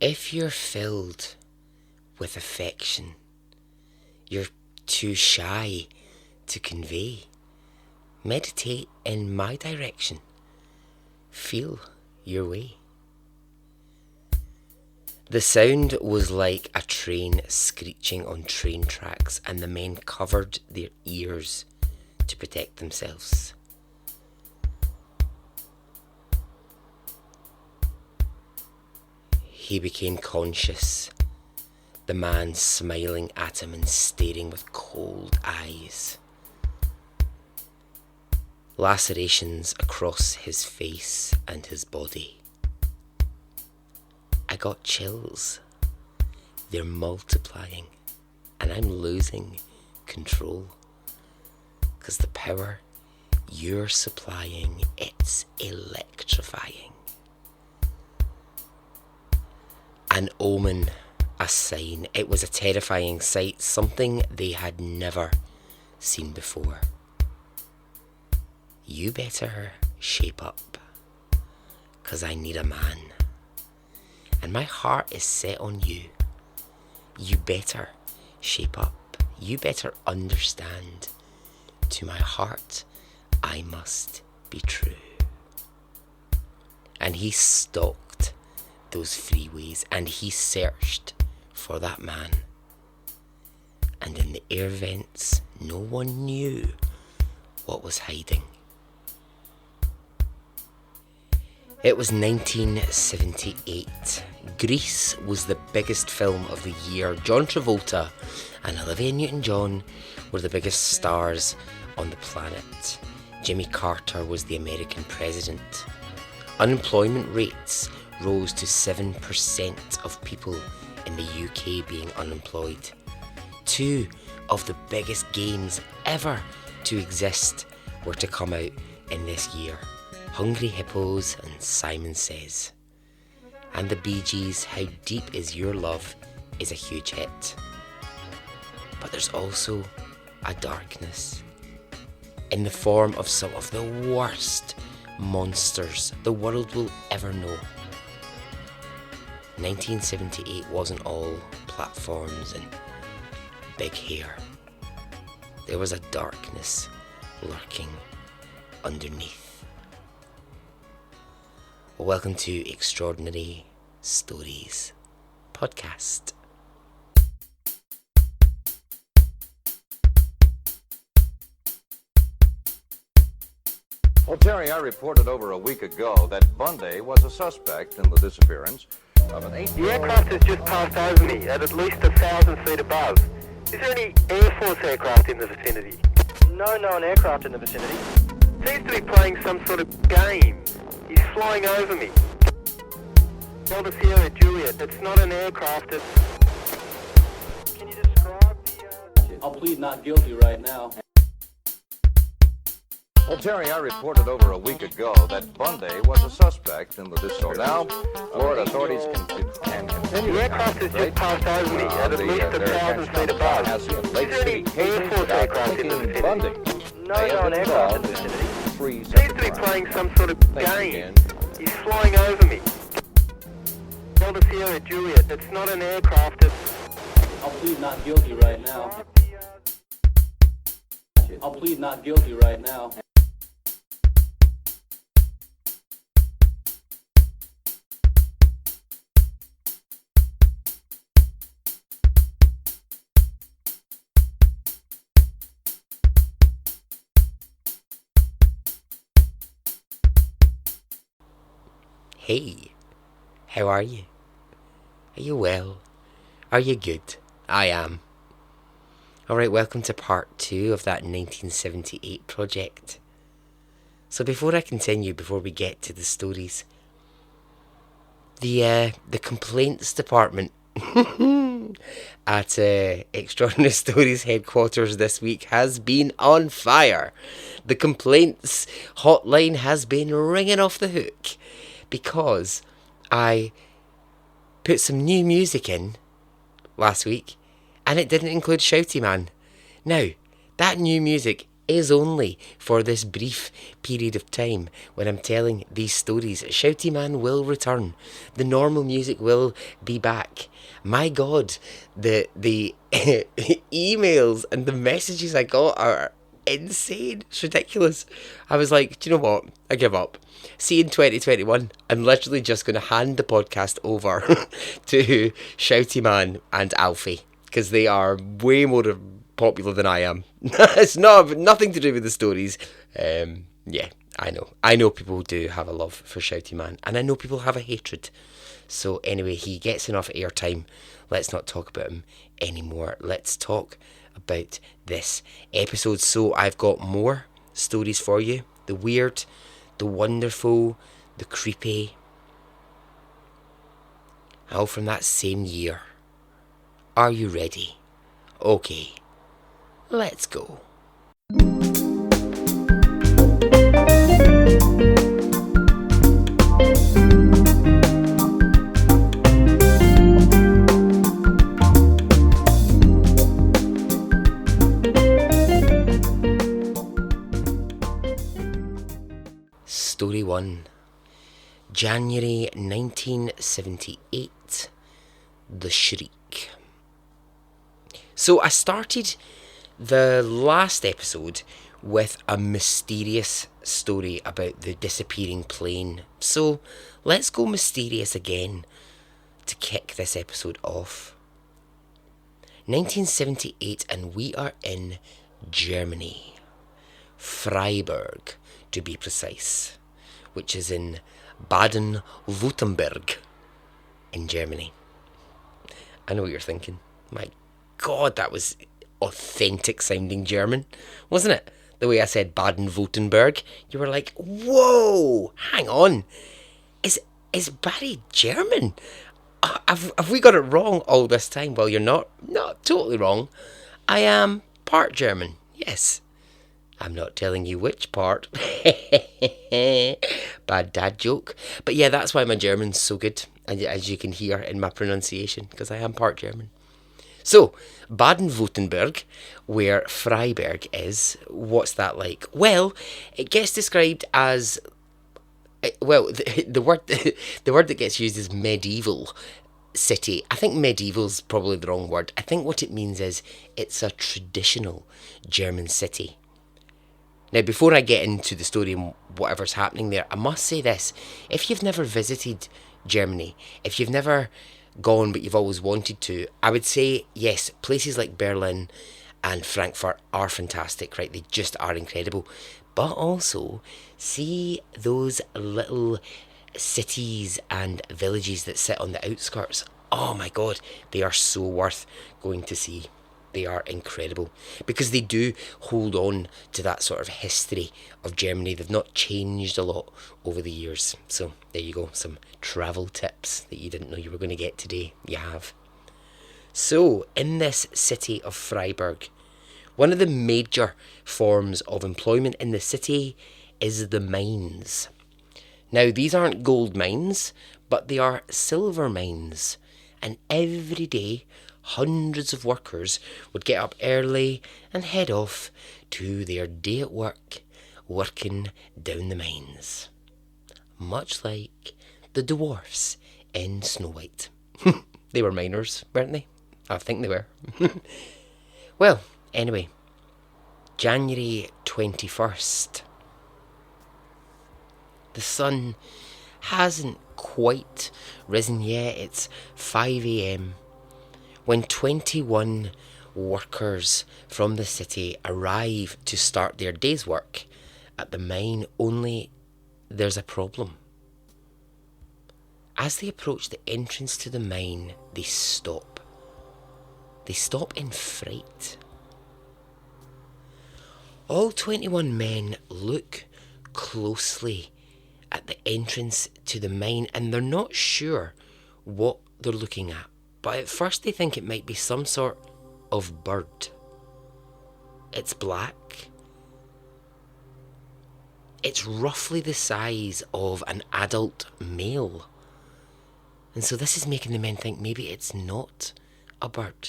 If you're filled with affection, you're too shy to convey, meditate in my direction. Feel your way. The sound was like a train screeching on train tracks, and the men covered their ears to protect themselves. He became conscious, the man smiling at him and staring with cold eyes. Lacerations across his face and his body. I got chills. They're multiplying, and I'm losing control. 'Cause the power you're supplying, it's electrifying. An omen, a sign. It was a terrifying sight, something they had never seen before. You better shape up, 'cause I need a man. And my heart is set on you. You better shape up. You better understand. To my heart, I must be true. And he stalked those freeways, and he searched for that man. And in the air vents, no one knew what was hiding. It was 1978. Grease was the biggest film of the year. John Travolta and Olivia Newton-John were the biggest stars on the planet. Jimmy Carter was the American president. Unemployment rates rose to 7% of people in the UK being unemployed. Two of the biggest games ever to exist were to come out in this year. Hungry Hippos and Simon Says. And the Bee Gees' How Deep Is Your Love is a huge hit. But there's also a darkness in the form of some of the worst monsters the world will ever know. 1978 wasn't all platforms and big hair. There was a darkness lurking underneath. Welcome to Extraordinary Stories podcast. Well, Terry, I reported over a week ago that Bundy was a suspect in the disappearance of an 8-year-old... The aircraft has just passed over me at least 1,000 feet above. Is there any Air Force aircraft in the vicinity? No known aircraft in the vicinity. Seems to be playing some sort of game. He's flying over me. Delta Sierra Juliet, it's not an aircraft, it's... Can you describe the... I'll plead not guilty right now. Well, Terry, I reported over a week ago that Bundy was a suspect in the disappearance. Now, Florida authorities can continue... The aircraft has just passed over me at least 1,000 feet above. Is there any Air Force aircraft in the vicinity? No known aircraft in the vicinity. Seems to be playing some sort of game. He's flying over me. Delta Sierra Juliet, it's not an aircraft, it's... I'll plead not guilty right now. I'll plead not guilty right now. Hey, how are you? Are you well? Are you good? I am. Alright, welcome to part 2 of that 1978 project. So before I continue, before we get to the stories, the complaints department at Extraordinary Stories headquarters this week has been on fire. The complaints hotline has been ringing off the hook because I put some new music in last week and it didn't include Shouty Man. Now, that new music is only for this brief period of time when I'm telling these stories. Shouty Man will return. The normal music will be back. My God, the emails and the messages I got are insane. It's ridiculous. I was like, do you know what? I give up. See, in 2021, I'm literally just going to hand the podcast over to Shouty Man and Alfie, because they are way more popular than I am. It's nothing to do with the stories. Yeah, I know people do have a love for Shouty Man, and I know people have a hatred. So anyway, he gets enough airtime. Let's not talk about him anymore. Let's talk about this episode. So I've got more stories for you. The weird, the wonderful, the creepy. All from that same year. Are you ready? Okay, let's go. Story 1. January 1978. The Shriek. So I started the last episode with a mysterious story about the disappearing plane. So let's go mysterious again to kick this episode off. 1978, and we are in Germany. Freiburg, to be precise, which is in Baden-Württemberg in Germany. I know what you're thinking. My God, that was authentic sounding German, wasn't it? The way I said Baden-Württemberg, you were like, whoa, hang on. Is Barry German? Have we got it wrong all this time? Well, you're not totally wrong. I am part German, yes. I'm not telling you which part. Bad dad joke. But yeah, that's why my German's so good, as you can hear in my pronunciation, because I am part German. So, Baden-Württemberg, where Freiburg is, what's that like? Well, it gets described as, well, the word that gets used is medieval city. I think medieval's probably the wrong word. I think what it means is it's a traditional German city. Now, before I get into the story and whatever's happening there, I must say this. If you've never visited Germany, if you've never gone but you've always wanted to, I would say, yes, places like Berlin and Frankfurt are fantastic, right? They just are incredible. But also, see those little cities and villages that sit on the outskirts. Oh my God, they are so worth going to see. They are incredible because they do hold on to that sort of history of Germany. They've not changed a lot over the years. So there you go, some travel tips that you didn't know you were going to get today. You have. So in this city of Freiburg, one of the major forms of employment in the city is the mines. Now, these aren't gold mines, but they are silver mines. And every day, hundreds of workers would get up early and head off to their day at work, working down the mines. Much like the dwarfs in Snow White. They were miners, weren't they? I think they were. Well, anyway, January 21st. The sun hasn't quite risen yet. It's 5 a.m. when 21 workers from the city arrive to start their day's work at the mine, only there's a problem. As they approach the entrance to the mine, they stop. They stop in fright. All 21 men look closely at the entrance to the mine and they're not sure what they're looking at. But at first they think it might be some sort of bird. It's black. It's roughly the size of an adult male. And so this is making the men think maybe it's not a bird.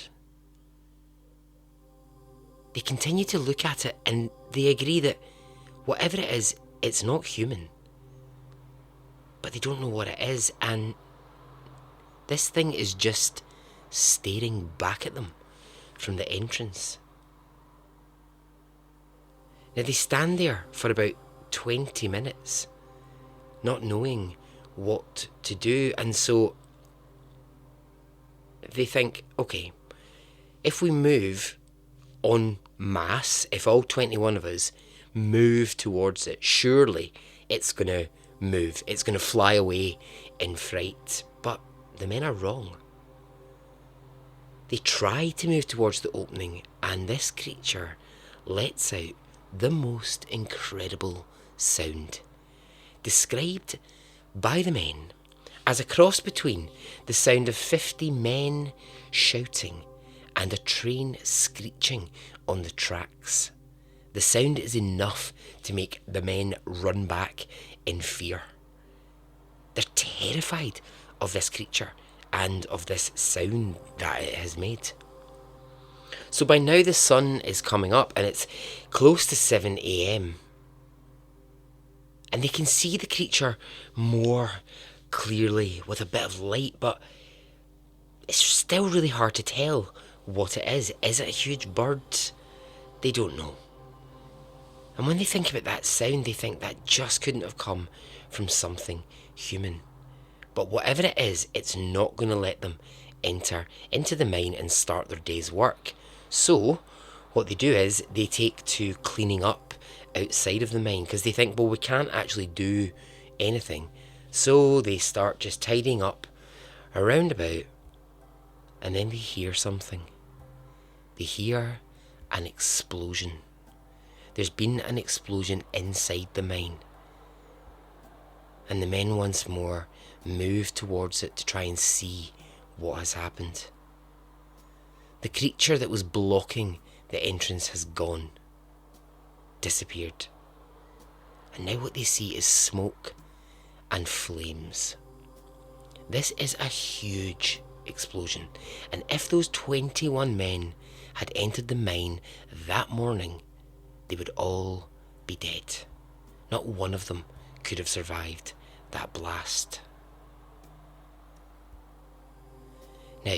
they continue to look at it and they agree that whatever it is, it's not human. But they don't know what it is, and this thing is just staring back at them from the entrance. Now they stand there for about 20 minutes, not knowing what to do, and so they think, okay, if we move en masse, if all 21 of us move towards it, surely it's going to move, it's going to fly away in fright. But the men are wrong. They try to move towards the opening, and this creature lets out the most incredible sound, described by the men as a cross between the sound of 50 men shouting and a train screeching on the tracks. The sound is enough to make the men run back in fear. They're terrified of this creature and of this sound that it has made. So by now the sun is coming up and it's close to 7 a.m. And they can see the creature more clearly with a bit of light, but it's still really hard to tell what it is. Is it a huge bird? They don't know. And when they think about that sound, they think that just couldn't have come from something human. But whatever it is, it's not going to let them enter into the mine and start their day's work. So what they do is they take to cleaning up outside of the mine, because they think, well, we can't actually do anything. So they start just tidying up around about, and then they hear something. They hear an explosion. There's been an explosion inside the mine. And the men once more move towards it to try and see what has happened. The creature that was blocking the entrance has gone, disappeared. And now what they see is smoke and flames. This is a huge explosion. And if those 21 men had entered the mine that morning, they would all be dead. Not one of them could have survived that blast. Now,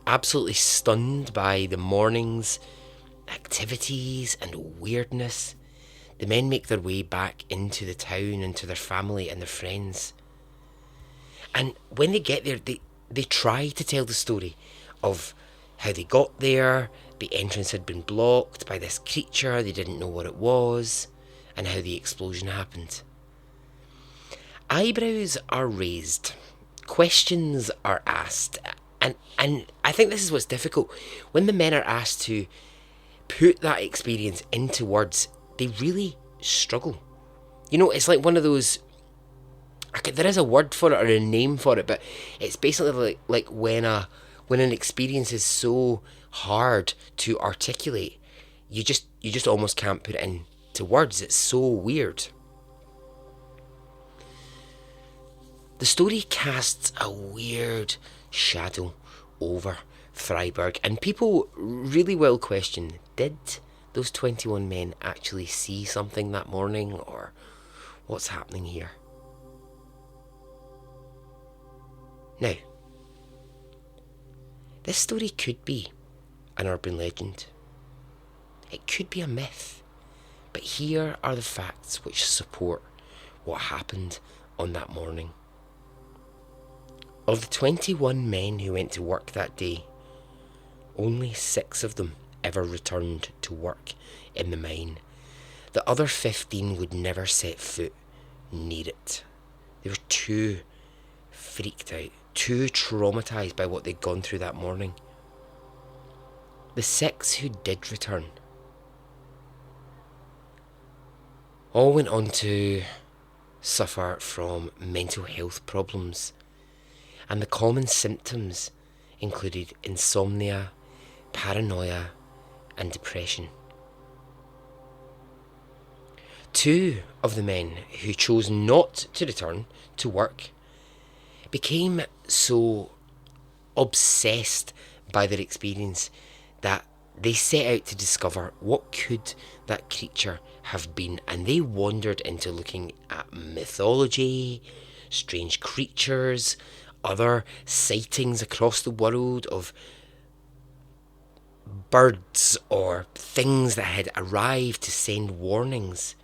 absolutely stunned by the morning's activities and weirdness, the men make their way back into the town and to their family and their friends. And when they get there, they try to tell the story of how they got there. The entrance had been blocked by this creature, they didn't know what it was, and how the explosion happened. Eyebrows are raised, questions are asked, and I think this is what's difficult. When the men are asked to put that experience into words, they really struggle. You know, it's like one of those, there is a word for it or a name for it, but it's basically like when an experience is so hard to articulate, you just almost can't put it into words. It's so weird. The story casts a weird shadow over Freiburg, and people really will question, did those 21 men actually see something that morning, or what's happening here? Now, this story could be an urban legend. It could be a myth. But here are the facts which support what happened on that morning. Of the 21 men who went to work that day, only 6 of them ever returned to work in the mine. The other 15 would never set foot near it. They were too freaked out, too traumatised by what they'd gone through that morning. The 6 who did return all went on to suffer from mental health problems, and the common symptoms included insomnia, paranoia, and depression. 2 of the men who chose not to return to work became so obsessed by their experience that They set out to discover what could that creature have been, and they wandered into looking at mythology, strange creatures, other sightings across the world of birds or things that had arrived to send warnings.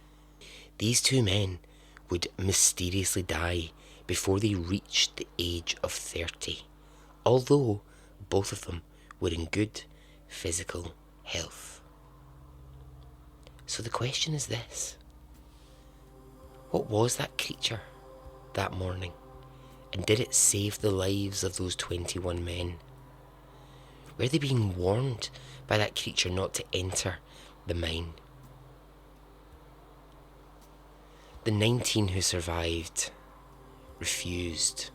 These two men would mysteriously die before they reached the age of 30, although both of them were in good physical health. So the question is this: what was that creature that morning, and did it save the lives of those 21 men? Were they being warned by that creature not to enter the mine? The 19 who survived refused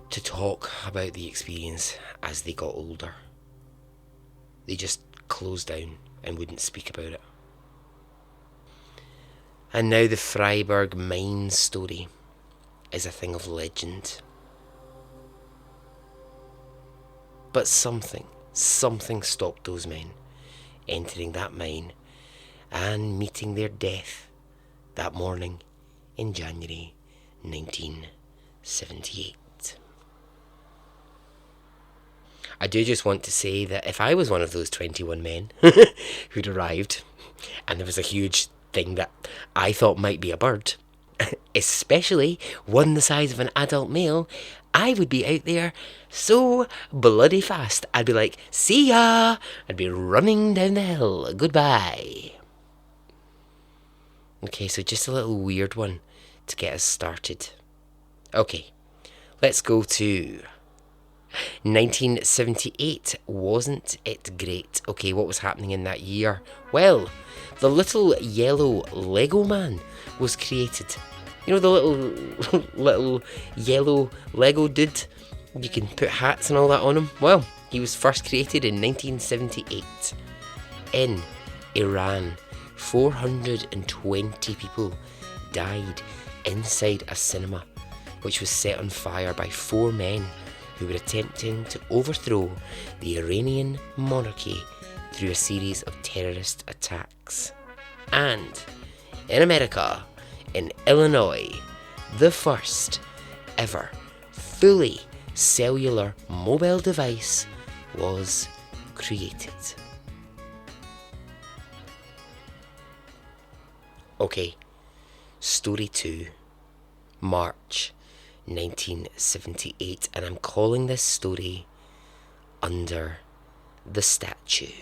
to talk about the experience as they got older. They just closed down and wouldn't speak about it. And now the Freiburg mine story is a thing of legend. But something stopped those men entering that mine and meeting their death that morning in January 1978. I do just want to say that if I was one of those 21 men who'd arrived and there was a huge thing that I thought might be a bird, especially one the size of an adult male, I would be out there so bloody fast. I'd be like, see ya! I'd be running down the hill. Goodbye. Okay, so just a little weird one to get us started. Okay, let's go to 1978. Wasn't it great? Okay, what was happening in that year? Well, the little yellow Lego man was created. You know, the little yellow Lego dude? You can put hats and all that on him. Well, he was first created in 1978 in Iran. 420 people died inside a cinema, which was set on fire by 4 men who were attempting to overthrow the Iranian monarchy through a series of terrorist attacks. And in America, in Illinois, the first ever fully cellular mobile device was created. Okay, story 2, March 1978, and I'm calling this story Under the Statue.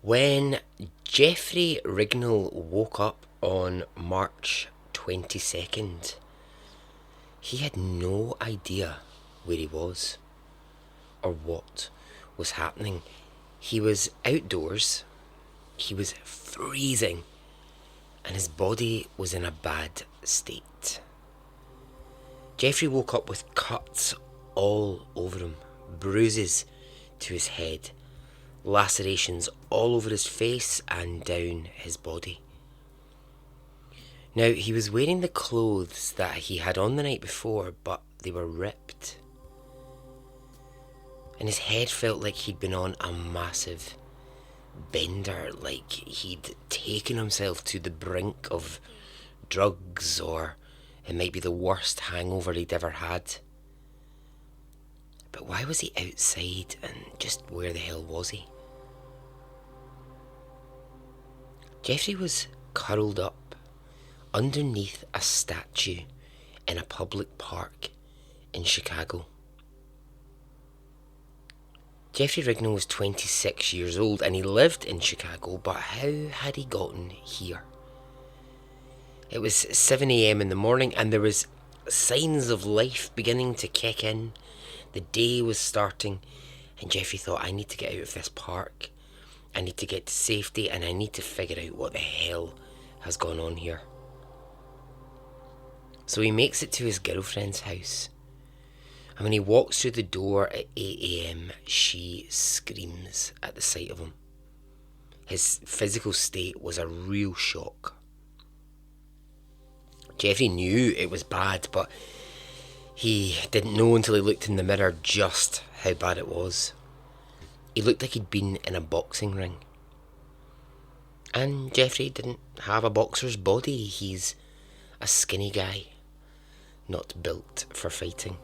When Jeffrey Rignall woke up on March 22nd, he had no idea where he was or what was happening. He was outdoors, he was freezing, and his body was in a bad state. Jeffrey woke up with cuts all over him, bruises to his head, lacerations all over his face and down his body. Now, he was wearing the clothes that he had on the night before, but they were ripped. And his head felt like he'd been on a massive bender, like he'd taken himself to the brink of drugs, or it might be the worst hangover he'd ever had. But why was he outside, and just where the hell was he? Jeffrey was curled up underneath a statue in a public park in Chicago. Jeffrey Rignall was 26 years old and he lived in Chicago, but how had he gotten here? It was 7 a.m. in the morning and there was signs of life beginning to kick in. The day was starting and Jeffrey thought, I need to get out of this park. I need to get to safety and I need to figure out what the hell has gone on here. So he makes it to his girlfriend's house. And when he walks through the door at 8 a.m, she screams at the sight of him. His physical state was a real shock. Jeffrey knew it was bad, but he didn't know until he looked in the mirror just how bad it was. He looked like he'd been in a boxing ring. And Jeffrey didn't have a boxer's body. He's a skinny guy, not built for fighting.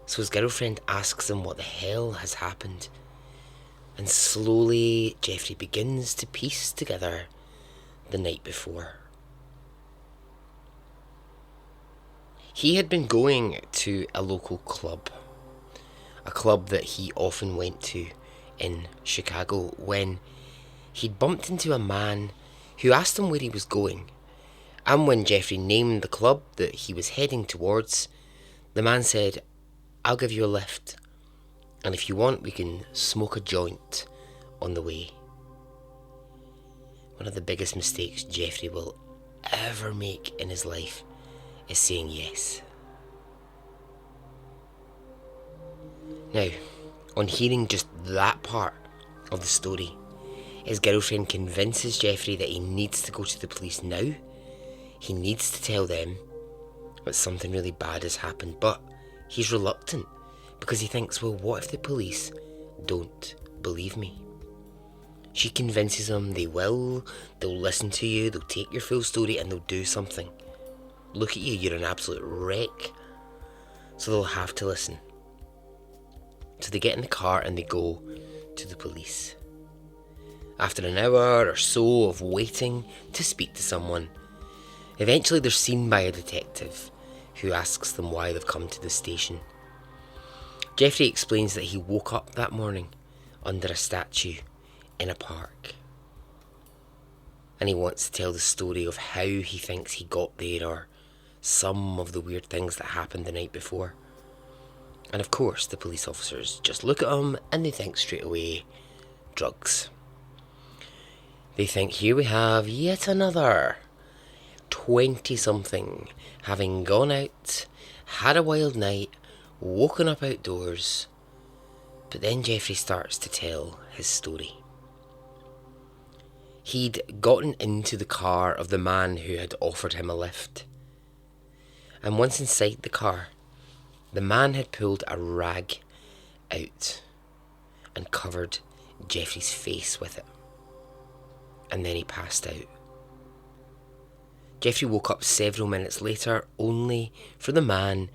So his girlfriend asks him what the hell has happened. And slowly Jeffrey begins to piece together the night before. He had been going to a local club, a club that he often went to in Chicago, when he'd bumped into a man who asked him where he was going. And when Jeffrey named the club that he was heading towards, the man said, "I'll give you a lift, and if you want we can smoke a joint on the way." One of the biggest mistakes Jeffrey will ever make in his life is saying yes. Now, on hearing just that part of the story, his girlfriend convinces Jeffrey that he needs to go to the police now. He needs to tell them that something really bad has happened, but he's reluctant because he thinks, well, what if the police don't believe me? She convinces him they'll listen to you, they'll take your full story and they'll do something. Look at you, you're an absolute wreck. So they'll have to listen. So they get in the car and they go to the police. After an hour or so of waiting to speak to someone, eventually they're seen by a detective who asks them why they've come to the station. Jeffrey explains that he woke up that morning under a statue in a park. And he wants to tell the story of how he thinks he got there, or some of the weird things that happened the night before. And of course, the police officers just look at him and they think straight away, drugs. They think, here we have yet another 20-something having gone out, had a wild night, woken up outdoors. But then Jeffrey starts to tell his story. He'd gotten into the car of the man who had offered him a lift. And once inside the car, the man had pulled a rag out and covered Jeffrey's face with it. And then he passed out. Jeffrey woke up several minutes later, only for the man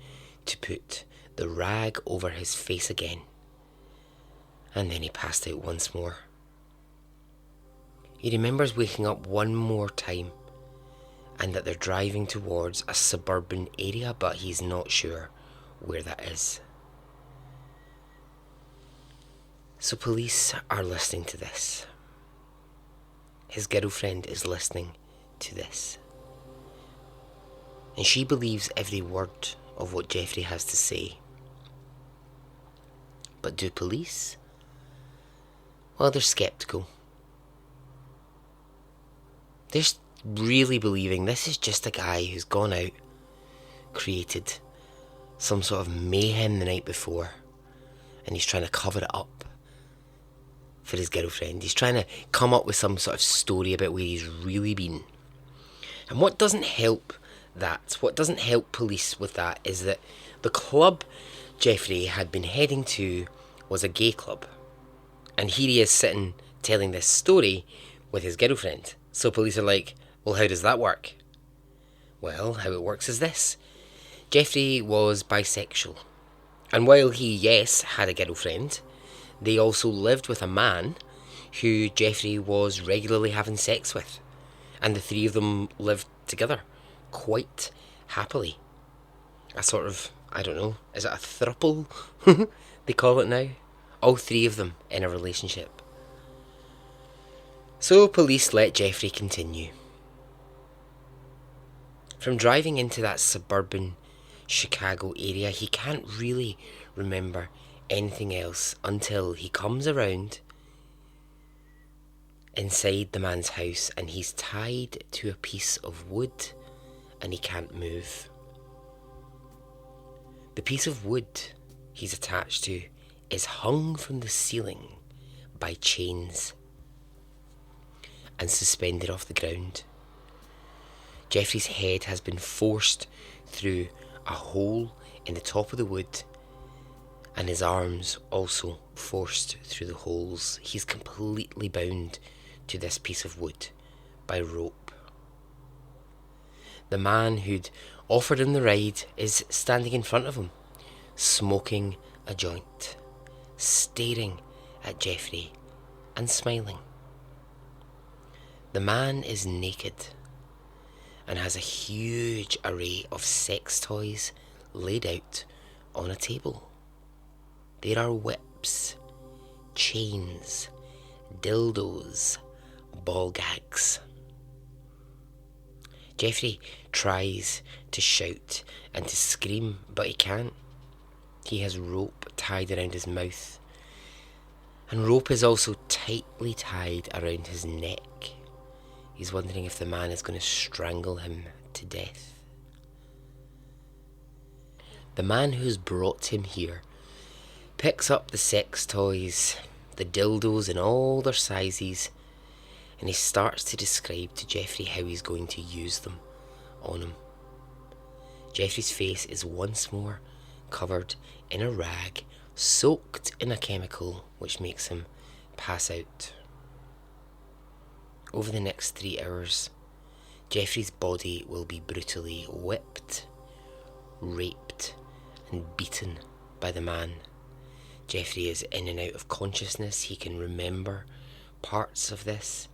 to put the rag over his face again. And then he passed out once more. He remembers waking up one more time and that they're driving towards a suburban area, but he's not sure where that is. So police are listening to this. His girlfriend is listening to this. And she believes every word of what Jeffrey has to say. But do police? Well, they're sceptical. They're really believing this is just a guy who's gone out, created some sort of mayhem the night before, and he's trying to cover it up for his girlfriend. He's trying to come up with some sort of story about where he's really been. And what doesn't help police with that is that the club Jeffrey had been heading to was a gay club. And here he is sitting telling this story with his girlfriend. So police are like, well, how does that work? Well, how it works is this. Jeffrey was bisexual. And while he, yes, had a girlfriend, they also lived with a man who Jeffrey was regularly having sex with. And the three of them lived together quite happily. A sort of, I don't know, is it a throuple? They call it now. All three of them in a relationship. So police let Jeffrey continue. From driving into that suburban Chicago area, he can't really remember anything else until he comes around inside the man's house and he's tied to a piece of wood and he can't move. The piece of wood he's attached to is hung from the ceiling by chains and suspended off the ground. Jeffrey's head has been forced through a hole in the top of the wood, and his arms also forced through the holes. He's completely bound to this piece of wood by rope. The man who'd offered him the ride is standing in front of him, smoking a joint, staring at Jeffrey and smiling. The man is naked and has a huge array of sex toys laid out on a table. There are whips, chains, dildos, ball gags. Jeffrey tries to shout and to scream, but he can't. He has rope tied around his mouth, and rope is also tightly tied around his neck. He's wondering if the man is going to strangle him to death. The man who's brought him here picks up the sex toys, the dildos in all their sizes, and he starts to describe to Jeffrey how he's going to use them on him. Jeffrey's face is once more covered in a rag, soaked in a chemical which makes him pass out. Over the next 3 hours, Jeffrey's body will be brutally whipped, raped, and beaten by the man. Jeffrey is in and out of consciousness. He can remember parts of this,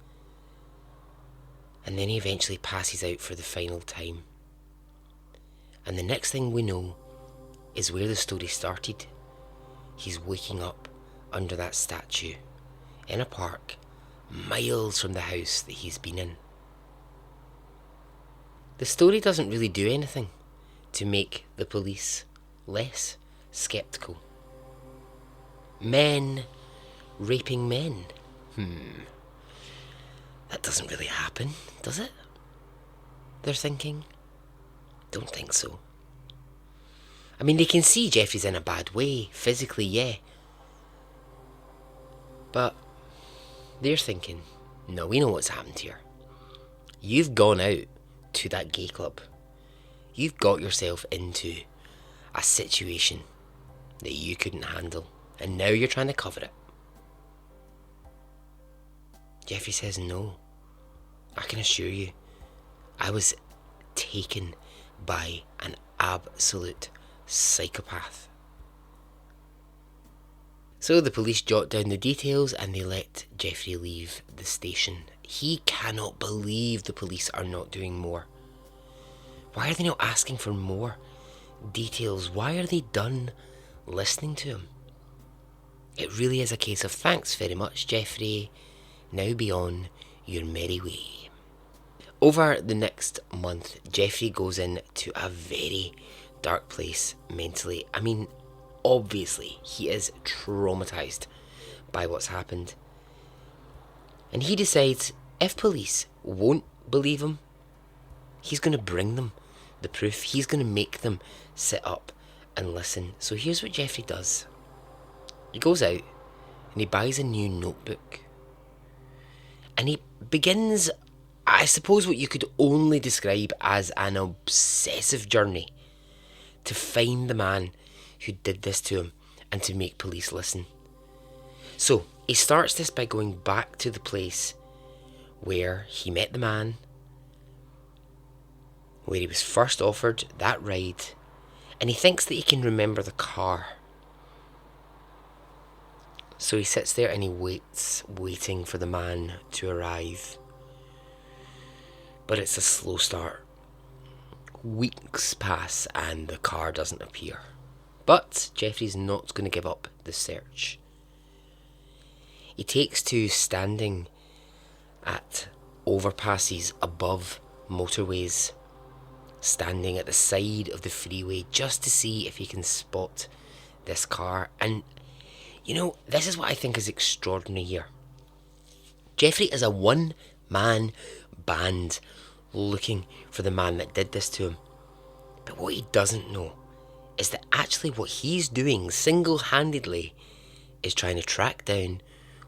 and then he eventually passes out for the final time. And the next thing we know is where the story started. He's waking up under that statue in a park miles from the house that he's been in. The story doesn't really do anything to make the police less sceptical. Men raping men. That doesn't really happen, does it? They're thinking. Don't think so. I mean, they can see Jeffrey's in a bad way, physically, yeah. But they're thinking, no, we know what's happened here. You've gone out to that gay club. You've got yourself into a situation that you couldn't handle, and now you're trying to cover it. Jeffrey says, no, I can assure you, I was taken by an absolute psychopath. So the police jot down the details and they let Jeffrey leave the station. He cannot believe the police are not doing more. Why are they not asking for more details? Why are they done listening to him? It really is a case of thanks very much, Jeffrey. Now be on your merry way. Over the next month, Jeffrey goes into a very dark place mentally. I mean, obviously, he is traumatised by what's happened. And he decides if police won't believe him, he's going to bring them the proof. He's going to make them sit up and listen. So here's what Jeffrey does. He goes out and he buys a new notebook. And he begins, I suppose, what you could only describe as an obsessive journey to find the man who did this to him and to make police listen. So he starts this by going back to the place where he met the man, where he was first offered that ride, and he thinks that he can remember the car. So he sits there and he waiting for the man to arrive. But it's a slow start. Weeks pass and the car doesn't appear. But Jeffrey's not going to give up the search. He takes to standing at overpasses above motorways, standing at the side of the freeway just to see if he can spot this car. And you know, this is what I think is extraordinary here. Jeffrey is a one-man band looking for the man that did this to him. But what he doesn't know is that actually what he's doing single-handedly is trying to track down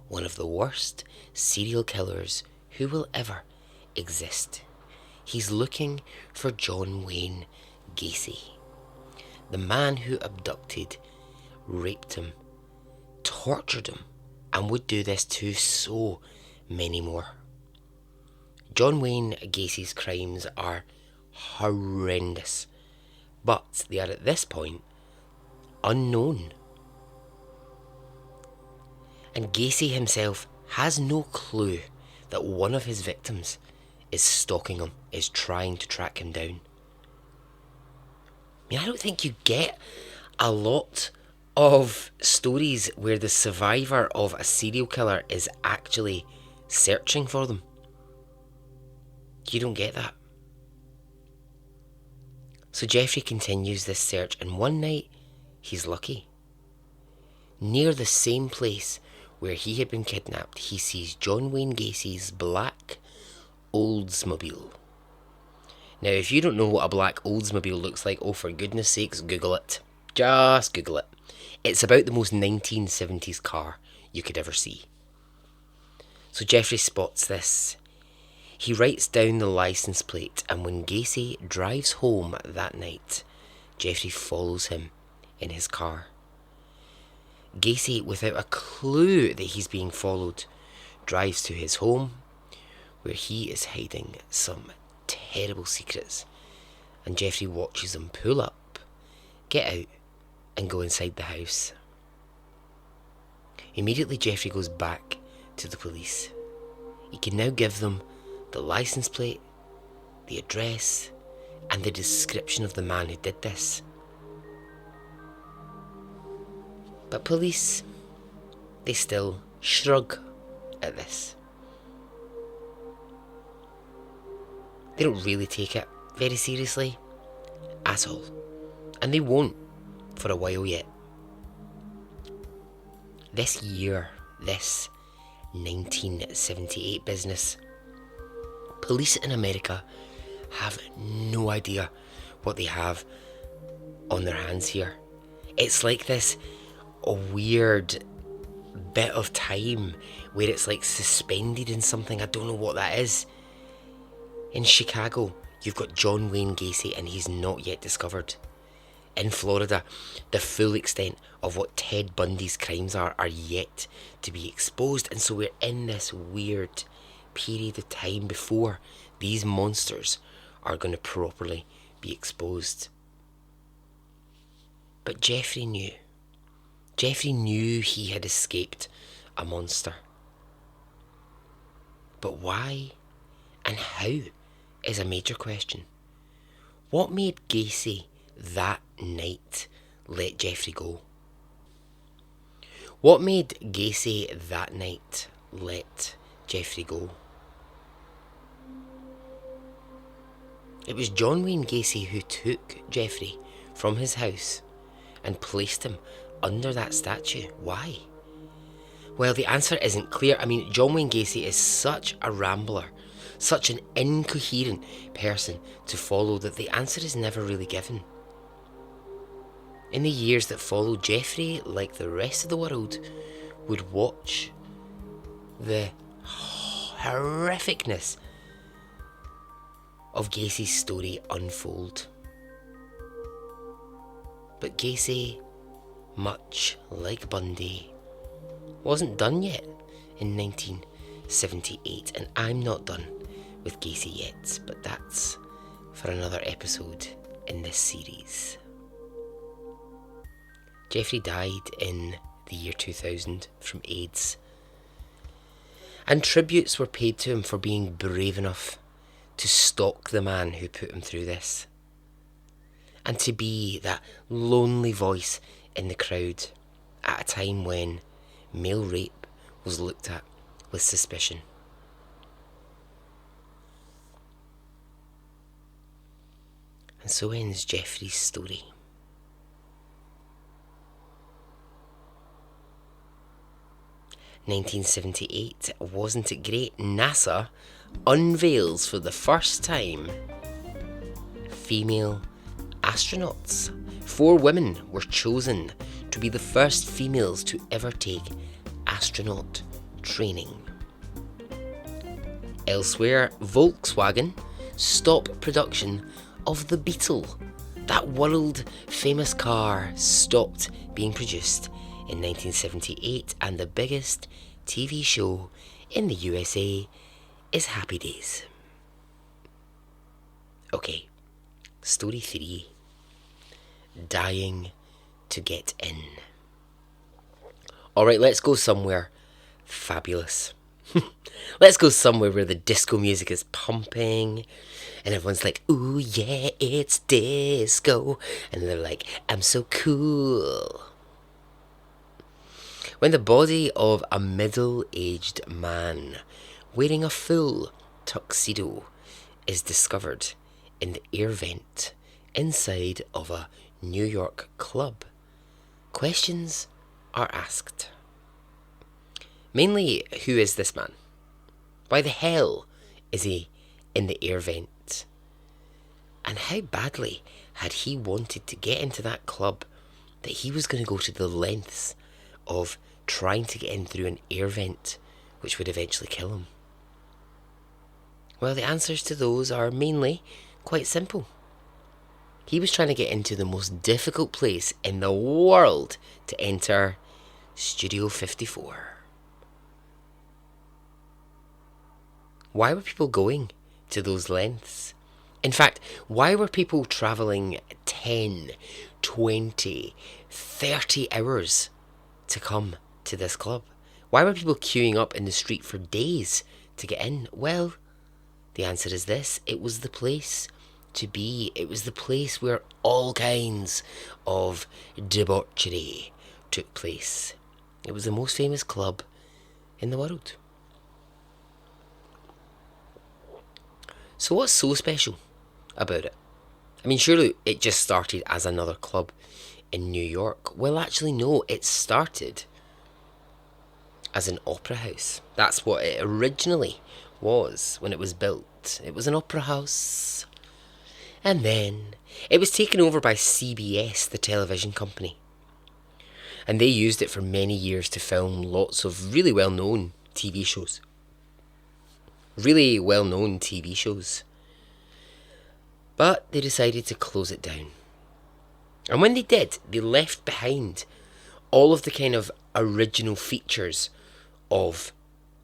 one of the worst serial killers who will ever exist. He's looking for John Wayne Gacy, the man who abducted, raped him, tortured him, and would do this to so many more. John Wayne Gacy's crimes are horrendous, but they are at this point unknown. And Gacy himself has no clue that one of his victims is stalking him, is trying to track him down. I mean, I don't think you get a lot of stories where the survivor of a serial killer is actually searching for them. You don't get that. So Jeffrey continues this search, and one night he's lucky. Near the same place where he had been kidnapped, he sees John Wayne Gacy's black Oldsmobile. Now, if you don't know what a black Oldsmobile looks like, oh, for goodness sakes, Google it. Just Google it. It's about the most 1970s car you could ever see. So Jeffrey spots this. He writes down the license plate, and when Gacy drives home that night, Jeffrey follows him in his car. Gacy, without a clue that he's being followed, drives to his home, where he is hiding some terrible secrets, and Jeffrey watches him pull up, get out, and go inside the house. Immediately Jeffrey goes back to the police. He can now give them the license plate, the address, and the description of the man who did this. But police, they still shrug at this. They don't really take it very seriously at all. And they won't for a while yet. This year, this 1978 business, police in America have no idea what they have on their hands here. It's like this a weird bit of time where it's like suspended in something. I don't know what that is. In Chicago, you've got John Wayne Gacy, and he's not yet discovered. In Florida, the full extent of what Ted Bundy's crimes are yet to be exposed, and so we're in this weird period of time before these monsters are going to properly be exposed. But Jeffrey knew. Jeffrey knew he had escaped a monster. But why and how is a major question. What made Gacy that night let Jeffrey go? What made Gacy that night let Jeffrey go? It was John Wayne Gacy who took Jeffrey from his house and placed him under that statue. Why? Well, the answer isn't clear. I mean, John Wayne Gacy is such a rambler, such an incoherent person to follow, that the answer is never really given. In the years that followed, Jeffrey, like the rest of the world, would watch the horrificness of Gacy's story unfold. But Gacy, much like Bundy, wasn't done yet in 1978, and I'm not done with Gacy yet, but that's for another episode in this series. Jeffrey died in the year 2000 from AIDS, and tributes were paid to him for being brave enough to stalk the man who put him through this, and to be that lonely voice in the crowd at a time when male rape was looked at with suspicion. And so ends Jeffrey's story. (1978), wasn't it great? NASA unveils for the first time female astronauts. 4 women were chosen to be the first females to ever take astronaut training. Elsewhere, Volkswagen stop production of the Beetle. That world famous car stopped being produced in 1978, and the biggest TV show in the USA is Happy Days. Okay, story 3. Dying to get in. Alright, let's go somewhere fabulous. Let's go somewhere where the disco music is pumping and everyone's like, ooh yeah, it's disco. And they're like, I'm so cool. When the body of a middle-aged man wearing a full tuxedo is discovered in the air vent inside of a New York club, questions are asked. Mainly, who is this man? Why the hell is he in the air vent? And how badly had he wanted to get into that club that he was going to go to the lengths of trying to get in through an air vent, which would eventually kill him? Well, the answers to those are mainly quite simple. He was trying to get into the most difficult place in the world to enter, Studio 54. Why were people going to those lengths? In fact, why were people travelling 10, 20, 30 hours to come to this club? Why were people queuing up in the street for days to get in? Well, the answer is this: it was the place to be. It was the place where all kinds of debauchery took place. It was the most famous club in the world. So what's so special about it? I mean, surely it just started as another club in New York. Well, actually, no, it started as an opera house. That's what it originally was when it was built. It was an opera house. And then it was taken over by CBS, the television company. And they used it for many years to film lots of really well-known TV shows. Really well-known TV shows. But they decided to close it down. And when they did, they left behind all of the kind of original features of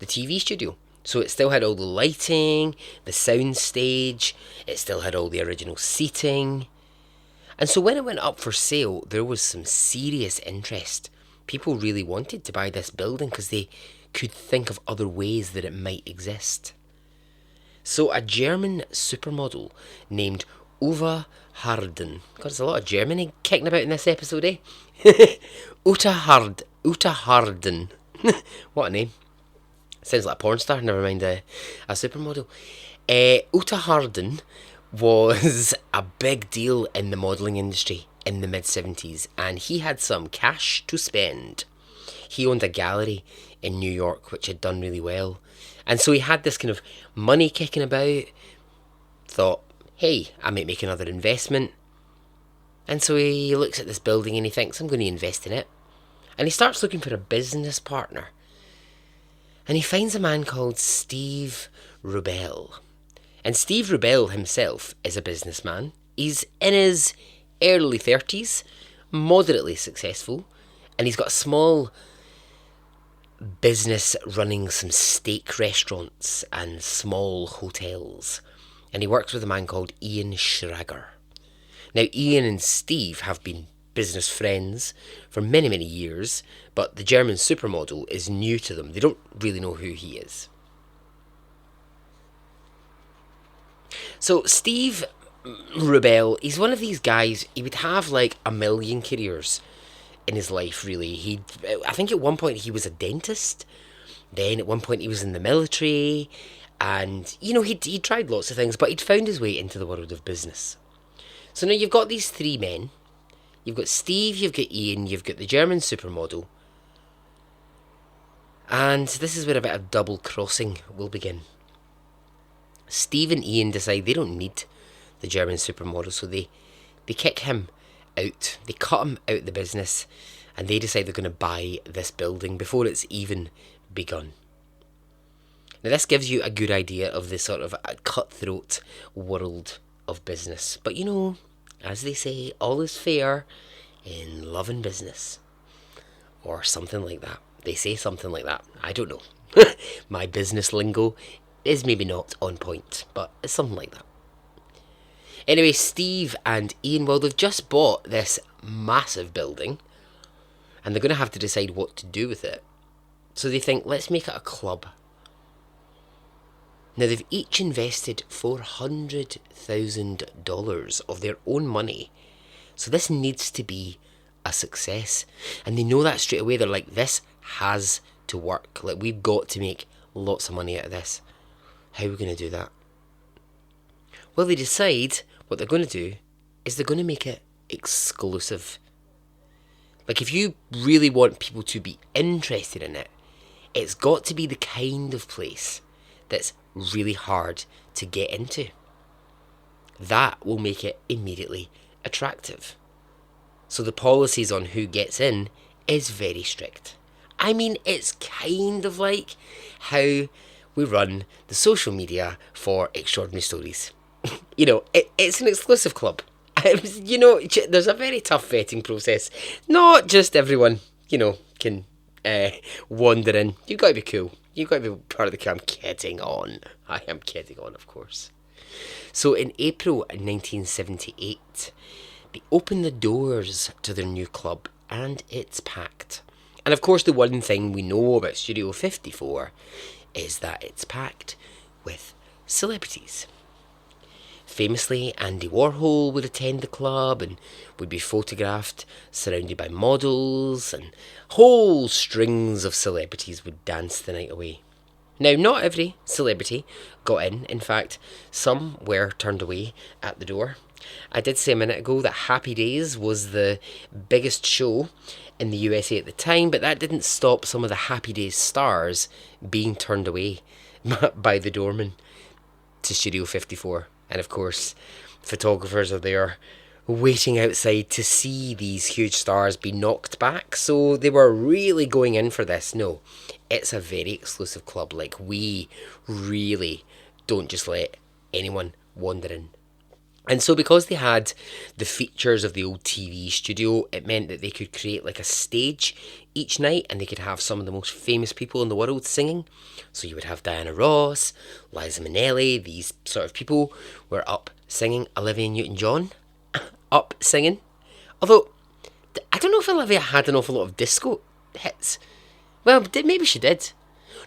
the TV studio. So it still had all the lighting, the sound stage, it still had all the original seating. And so when it went up for sale, there was some serious interest. People really wanted to buy this building because they could think of other ways that it might exist. So a German supermodel named Uwe Harden. God, there's a lot of Germany kicking about in this episode, eh? Uta Harden. What a name. Sounds like a porn star, never mind a supermodel. Uta Harden was a big deal in the modelling industry in the mid-70s, and he had some cash to spend. He owned a gallery in New York which had done really well, and so he had this kind of money kicking about. Thought, hey, I might make another investment. And so he looks at this building and he thinks, I'm going to invest in it. And he starts looking for a business partner. And he finds a man called Steve Rubell. And Steve Rubell himself is a businessman. He's in his early 30s, moderately successful, and he's got a small business running some steak restaurants and small hotels. And he works with a man called Ian Schrager. Now, Ian and Steve have been business friends for many, many years, but the German supermodel is new to them. They don't really know who he is. So Steve Rubell, he's one of these guys, he would have like a million careers in his life, really. I think at one point he was a dentist, then at one point he was in the military, and, you know, he tried lots of things, but he'd found his way into the world of business. So now you've got these three men. You've got Steve, you've got Ian, you've got the German supermodel. And this is where a bit of double crossing will begin. Steve and Ian decide they don't need the German supermodel, so they kick him out. They cut him out of the business, and they decide they're going to buy this building before it's even begun. Now this gives you a good idea of the sort of cutthroat world of business. But you know, as they say, all is fair in love and business. Or something like that. They say something like that. I don't know. My business lingo is maybe not on point, but it's something like that. Anyway, Steve and Ian, well, they've just bought this massive building and they're going to have to decide what to do with it. So they think, let's make it a club. Now, they've each invested $400,000 of their own money. So this needs to be a success. And they know that straight away. They're like, this has to work. Like, we've got to make lots of money out of this. How are we going to do that? Well, they decide what they're going to do is they're going to make it exclusive. Like, if you really want people to be interested in it, it's got to be the kind of place that's really hard to get into. That will make it immediately attractive. So the policies on who gets in is very strict. I mean, it's kind of like how we run the social media for Extraordinary Stories. You know, it's an exclusive club. You know, there's a very tough vetting process. Not just everyone, you know, can wander in. You've got to be cool. You've got to be part of the club. I'm kidding on. I am kidding on, of course. So in April 1978, they open the doors to their new club and it's packed. And of course, the one thing we know about Studio 54 is that it's packed with celebrities. Famously, Andy Warhol would attend the club and would be photographed surrounded by models, and whole strings of celebrities would dance the night away. Now, not every celebrity got in. In fact, some were turned away at the door. I did say a minute ago that Happy Days was the biggest show in the USA at the time, but that didn't stop some of the Happy Days stars being turned away by the doorman to Studio 54. And of course, photographers are there waiting outside to see these huge stars be knocked back. So they were really going in for this. No, it's a very exclusive club. Like, we really don't just let anyone wander in. And so because they had the features of the old TV studio, it meant that they could create like a stage each night and they could have some of the most famous people in the world singing. So you would have Diana Ross, Liza Minnelli, these sort of people were up singing. Olivia Newton-John up singing. Although, I don't know if Olivia had an awful lot of disco hits. Well, maybe she did.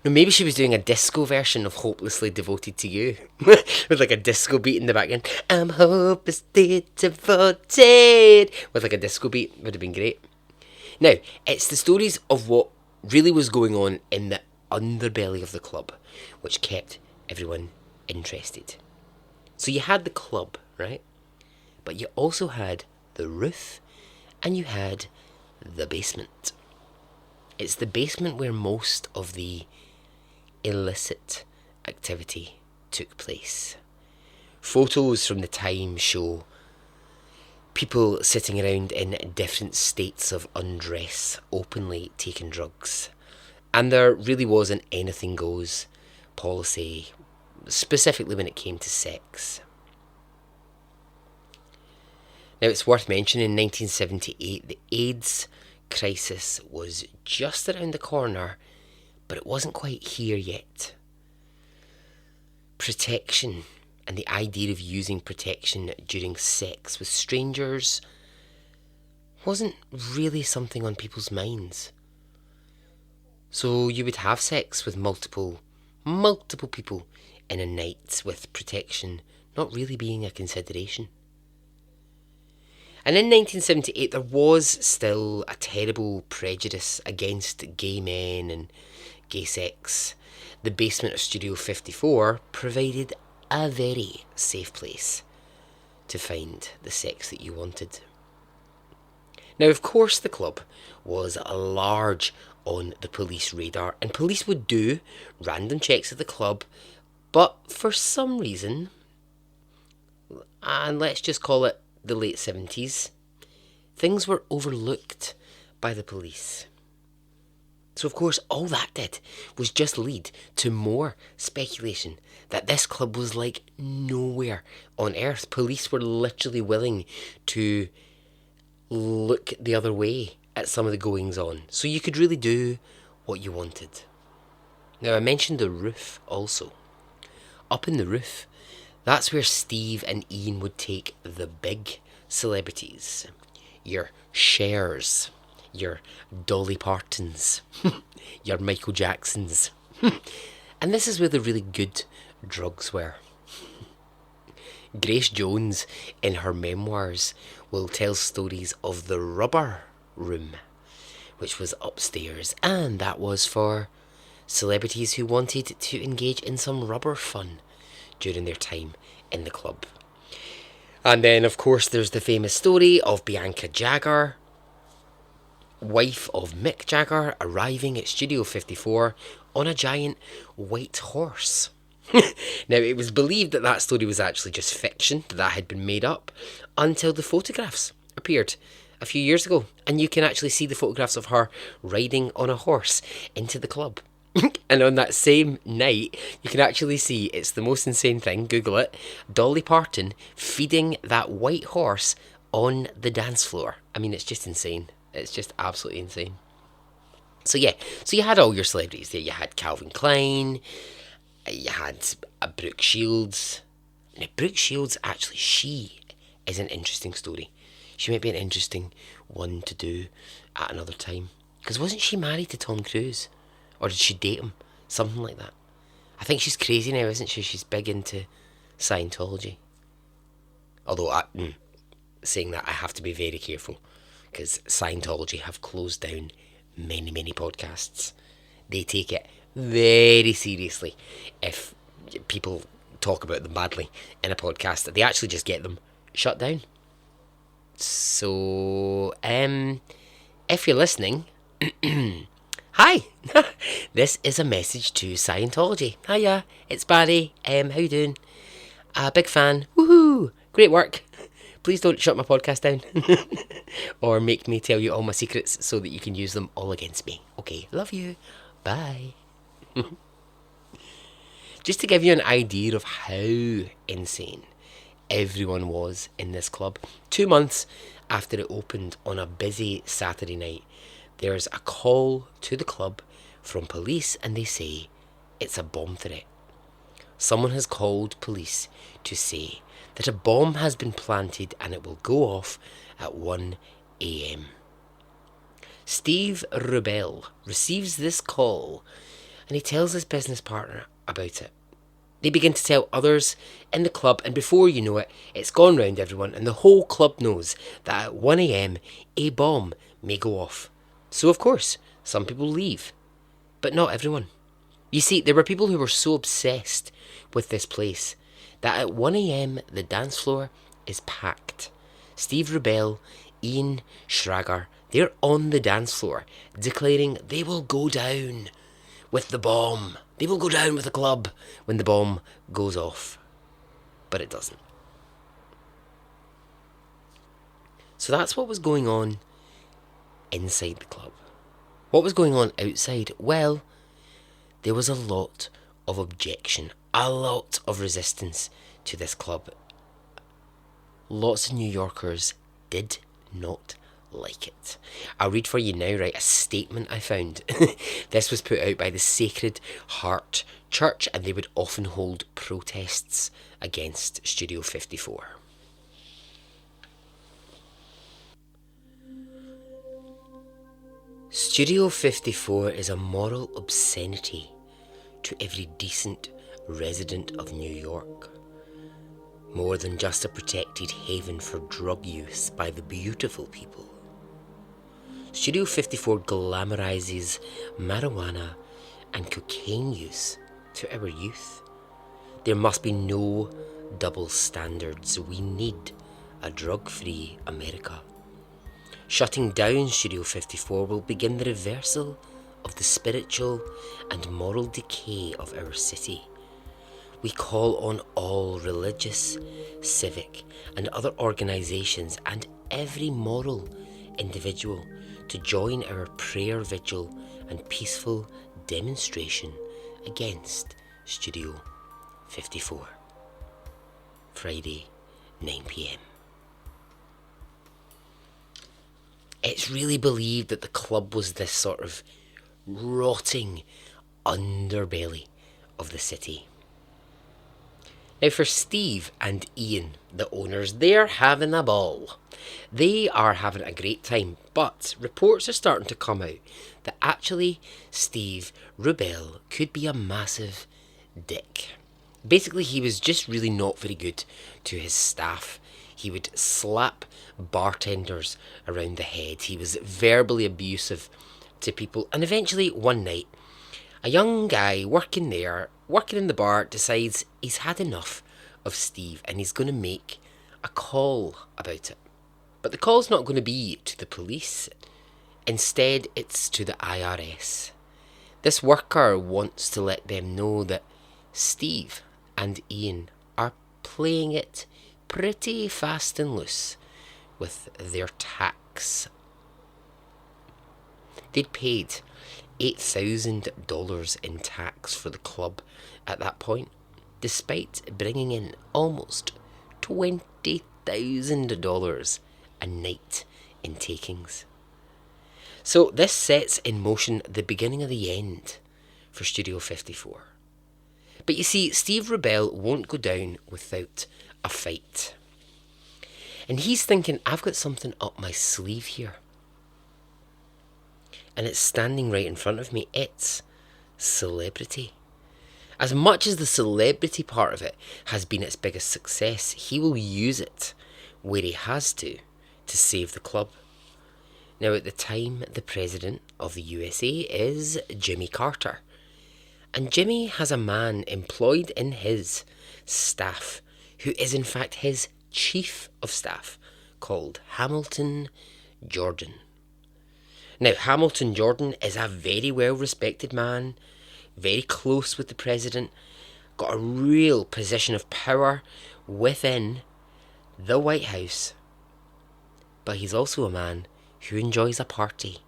No, maybe she was doing a disco version of Hopelessly Devoted to You. With like a disco beat in the background. I'm hopelessly devoted. With like a disco beat. Would have been great. Now, it's the stories of what really was going on in the underbelly of the club, which kept everyone interested. So you had the club, right? But you also had the roof and you had the basement. It's the basement where most of the illicit activity took place. Photos from the time show people sitting around in different states of undress, openly taking drugs. And there really was an anything goes policy, specifically when it came to sex. Now, it's worth mentioning, in 1978, the AIDS crisis was just around the corner, but it wasn't quite here yet. Protection and the idea of using protection during sex with strangers wasn't really something on people's minds. So you would have sex with multiple people in a night with protection not really being a consideration. And in 1978, there was still a terrible prejudice against gay men and gay sex. The basement of Studio 54 provided a very safe place to find the sex that you wanted. Now, of course, the club was large on the police radar, and police would do random checks at the club, but for some reason, and let's just call it the late 70s, things were overlooked by the police. So, of course, all that did was just lead to more speculation that this club was like nowhere on earth. Police were literally willing to look the other way at some of the goings on. So you could really do what you wanted. Now, I mentioned the roof also. Up in the roof, that's where Steve and Ian would take the big celebrities. Your Chers, your Dolly Partons, your Michael Jacksons. And this is where the really good drugs were. Grace Jones, in her memoirs, will tell stories of the rubber room, which was upstairs, and that was for celebrities who wanted to engage in some rubber fun during their time in the club. And then, of course, there's the famous story of Bianca Jagger, wife of Mick Jagger, arriving at Studio 54 on a giant white horse. Now, it was believed that that story was actually just fiction, that had been made up, until the photographs appeared a few years ago. And you can actually see the photographs of her riding on a horse into the club. And on that same night, you can actually see, it's the most insane thing, Google it, Dolly Parton feeding that white horse on the dance floor. I mean, it's just insane. It's just absolutely insane. So yeah, so you had all your celebrities there. You had Calvin Klein, you had Brooke Shields. Now, Brooke Shields, actually, she is an interesting story. She might be an interesting one to do at another time. Because wasn't she married to Tom Cruise? Or did she date him? Something like that. I think she's crazy now, isn't she? She's big into Scientology. Although, saying that, I have to be very careful. Because Scientology have closed down many, many podcasts. They take it very seriously if people talk about them badly in a podcast. They actually just get them shut down. So, if you're listening... Hi, this is a message to Scientology. Hiya, it's Barry. How you doing? Big fan. Woohoo! Great work. Please don't shut my podcast down. Or make me tell you all my secrets so that you can use them all against me. Okay, love you. Bye. Just to give you an idea of how insane everyone was in this club, 2 months after it opened on a busy Saturday night, there's a call to the club from police and they say it's a bomb threat. Someone has called police to say that a bomb has been planted and it will go off at 1 a.m. Steve Rubell receives this call and he tells his business partner about it. They begin to tell others in the club, and before you know it, it's gone round everyone and the whole club knows that at 1 a.m. a bomb may go off. So, of course, some people leave, but not everyone. You see, there were people who were so obsessed with this place that at 1 a.m. the dance floor is packed. Steve Rubell, Ian Schrager, they're on the dance floor declaring they will go down with the bomb. They will go down with the club when the bomb goes off. But it doesn't. So that's what was going on inside the club. What was going on outside? Well, there was a lot of objection, a lot of resistance to this club. Lots of New Yorkers did not like it. I'll read for you now, right, a statement I found. This was put out by the Sacred Heart Church, and they would often hold protests against Studio 54. Studio 54 is a moral obscenity to every decent resident of New York. More than just a protected haven for drug use by the beautiful people. Studio 54 glamorizes marijuana and cocaine use to our youth. There must be no double standards. We need a drug-free America. Shutting down Studio 54 will begin the reversal of the spiritual and moral decay of our city. We call on all religious, civic and other organisations and every moral individual to join our prayer vigil and peaceful demonstration against Studio 54. Friday, 9 p.m. It's really believed that the club was this sort of rotting underbelly of the city. Now for Steve and Ian, the owners, they're having a ball. They are having a great time, but reports are starting to come out that actually Steve Rubell could be a massive dick. Basically, he was just really not very good to his staff. He would slap bartenders around the head. He was verbally abusive to people. And eventually, one night, a young guy working in the bar, decides he's had enough of Steve and he's going to make a call about it. But the call's not going to be to the police. Instead, it's to the IRS. This worker wants to let them know that Steve and Ian are playing it pretty fast and loose with their tax. They'd paid $8,000 in tax for the club at that point, despite bringing in almost $20,000 a night in takings. So this sets in motion the beginning of the end for Studio 54. But you see, Steve Rubell won't go down without a fight. And he's thinking, I've got something up my sleeve here. And it's standing right in front of me. It's celebrity. As much as the celebrity part of it has been its biggest success, he will use it where he has to save the club. Now, at the time, the president of the USA is Jimmy Carter. And Jimmy has a man employed in his staff who is in fact his chief of staff, called Hamilton Jordan. Now, Hamilton Jordan is a very well-respected man, very close with the president, got a real position of power within the White House. But he's also a man who enjoys a party.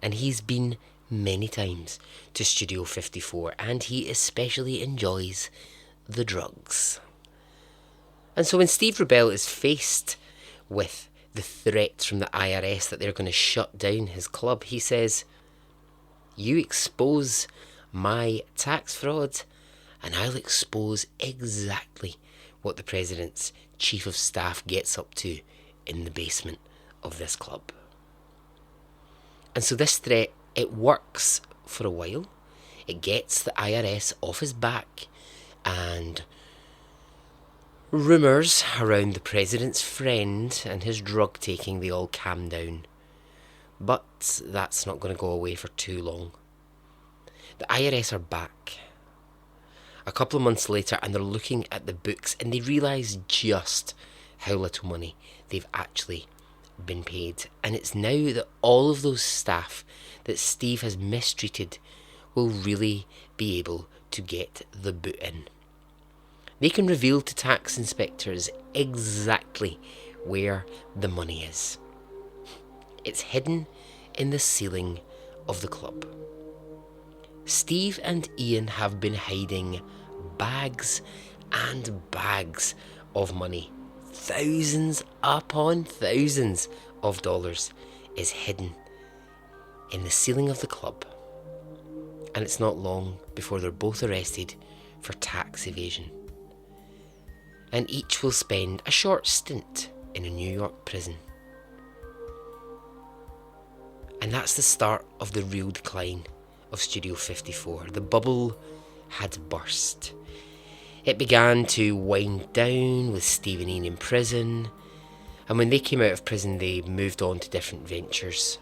And he's been many times to Studio 54, and he especially enjoys the drugs. And so when Steve Rubell is faced with the threats from the IRS that they're going to shut down his club, he says, "You expose my tax fraud and I'll expose exactly what the president's chief of staff gets up to in the basement of this club." And so this threat, it works for a while. It gets the IRS off his back, and rumours around the president's friend and his drug taking, they all calm down. But that's not going to go away for too long. The IRS are back a couple of months later, and they're looking at the books, and they realise just how little money they've actually been paid. And it's now that all of those staff that Steve has mistreated will really be able to get the boot in. They can reveal to tax inspectors exactly where the money is. It's hidden in the ceiling of the club. Steve and Ian have been hiding bags and bags of money. Thousands upon thousands of dollars is hidden in the ceiling of the club. And it's not long before they're both arrested for tax evasion. And each will spend a short stint in a New York prison. And that's the start of the real decline of Studio 54. The bubble had burst. It began to wind down with Steve and Ian in prison. And when they came out of prison, they moved on to different ventures.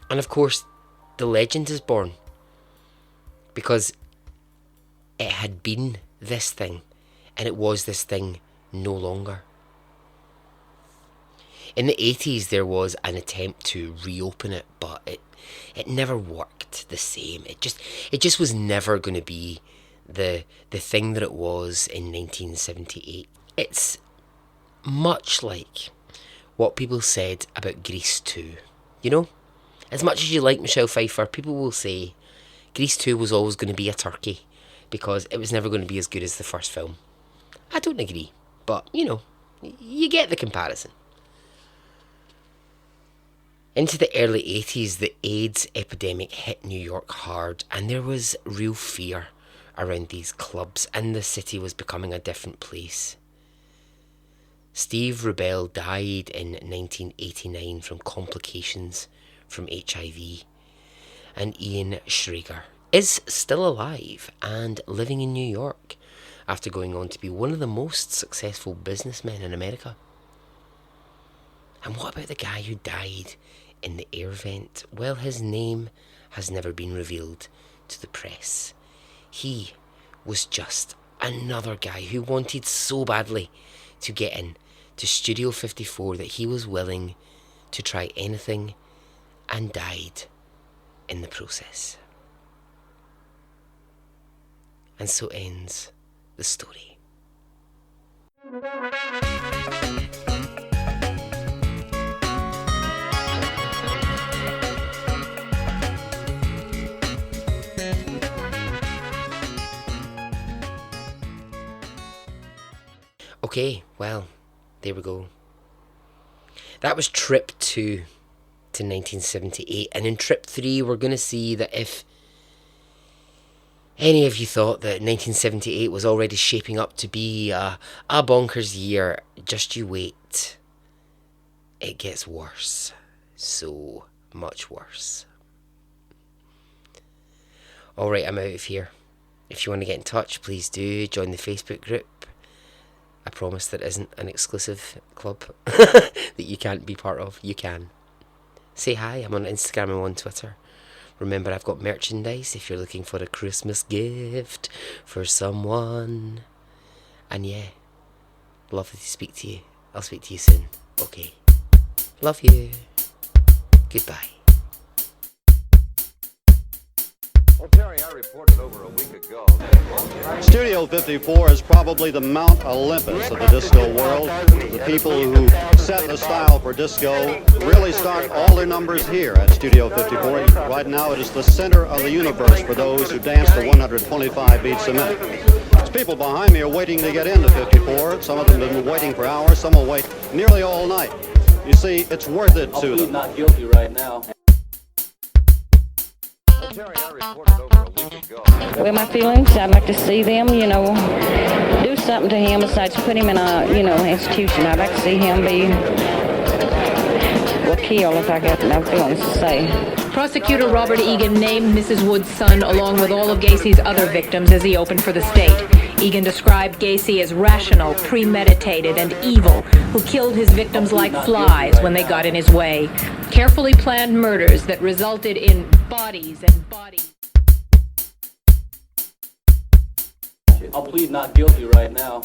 And of course, the legend is born. Because it had been this thing, and it was this thing no longer. In the 80s, there was an attempt to reopen it, but it never worked the same. It just was never going to be the thing that it was in 1978. It's much like what people said about Grease 2, you know? As much as you like Michelle Pfeiffer, people will say Grease 2 was always going to be a turkey because it was never going to be as good as the first film. I don't agree, but, you know, you get the comparison. Into the early 80s, the AIDS epidemic hit New York hard, and there was real fear around these clubs, and the city was becoming a different place. Steve Rubell died in 1989 from complications from HIV, and Ian Schrager is still alive and living in New York after going on to be one of the most successful businessmen in America. And what about the guy who died in the air vent? Well, his name has never been revealed to the press. He was just another guy who wanted so badly to get in to Studio 54 that he was willing to try anything and died in the process. And so ends the story. Okay, well, there we go. That was Trip 2 to 1978. And in Trip 3, we're going to see that if any of you thought that 1978 was already shaping up to be a bonkers year, just you wait. It gets worse. So much worse. Alright, I'm out of here. If you want to get in touch, please do join the Facebook group. I promise that isn't an exclusive club that you can't be part of. You can. Say hi. I'm on Instagram. I'm on Twitter. Remember, I've got merchandise if you're looking for a Christmas gift for someone. And yeah, lovely to speak to you. I'll speak to you soon. Okay. Love you. Goodbye. Well, Terry, I reported over a week ago that Studio 54 is probably the Mount Olympus of the disco world. The people who set the style for disco really start all their numbers here at Studio 54. Right now it is the center of the universe for those who dance to 125 beats a minute. There's people behind me are waiting to get into 54. Some of them have been waiting for hours. Some will wait nearly all night. You see, it's worth it I'll to plead them. not guilty right now. Well, Terry, I reported over a week ago. Well, my feelings, I'd like to see them, do something to him besides put him in a, institution. I'd like to see him be, killed, if I got enough feelings to say. Prosecutor Robert Egan named Mrs. Wood's son along with all of Gacy's other victims as he opened for the state. Egan described Gacy as rational, premeditated, and evil, who killed his victims like flies when they got in his way. Carefully planned murders that resulted in bodies and bodies. I'll plead not guilty right now.